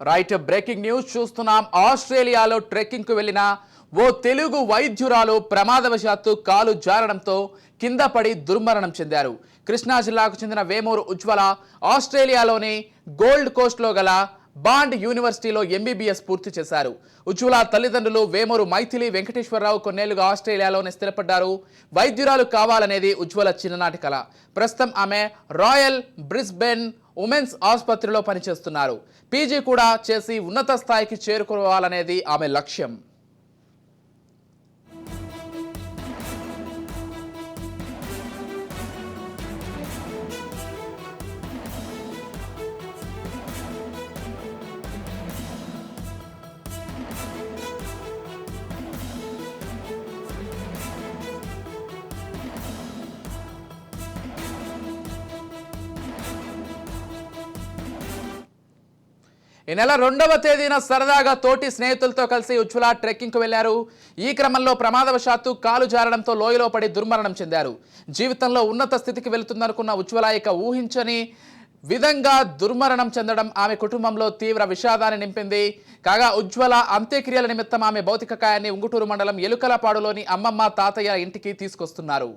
Right breaking news చూస్తున్నాం. ఆస్ట్రేలియాలో trekking కు వెళ్లిన ఓ తెలుగు వైద్యురాలు ప్రమాదవశాత్తు కాలు జారడంతో కింద పడి దుర్మరణం చెందారు. కృష్ణా జిల్లాకు చెందిన వేమూరు ఉజ్వల ఆస్ట్రేలియాలోని గోల్డ్ కోస్ట్ లో గల బాండ్ యూనివర్సిటీలో ఎంబీబీఎస్ పూర్తి చేశారు. ఉజ్వల తల్లిదండ్రులు వేమూరు మైథిలి వెంకటేశ్వరరావు కొన్నేళ్లుగా ఆస్ట్రేలియాలోనే స్థిరపడ్డారు. వైద్యురాలు కావాలనేది ఉజ్వల చిన్ననాటి కల. ప్రస్తుతం ఆమె రాయల్ బ్రిస్బెన్ ఉమెన్స్ ఆసుపత్రిలో పనిచేస్తున్నారు. పీజీ కూడా చేసి ఉన్నత స్థాయికి చేరుకోవాలనేది ఆమె లక్ష్యం. ఈ నెల 2వ తేదీన సరదాగా తోటి స్నేహితులతో కలిసి ఉజ్వల ట్రెక్కింగ్కు వెళ్లారు. ఈ క్రమంలో ప్రమాదవశాత్తు కాలు జారడంతో లోయలో పడి దుర్మరణం చెందారు. జీవితంలో ఉన్నత స్థితికి వెళుతుందనుకున్న ఉజ్వల ఇక ఊహించని విధంగా దుర్మరణం చెందడం ఆమె కుటుంబంలో తీవ్ర విషాదాన్ని నింపింది. కాగా ఉజ్వల అంత్యక్రియల నిమిత్తం ఆమె భౌతిక కాయాన్ని ఉంగుటూరు మండలం ఎలుకలపాడులోని అమ్మమ్మ తాతయ్య ఇంటికి తీసుకొస్తున్నారు.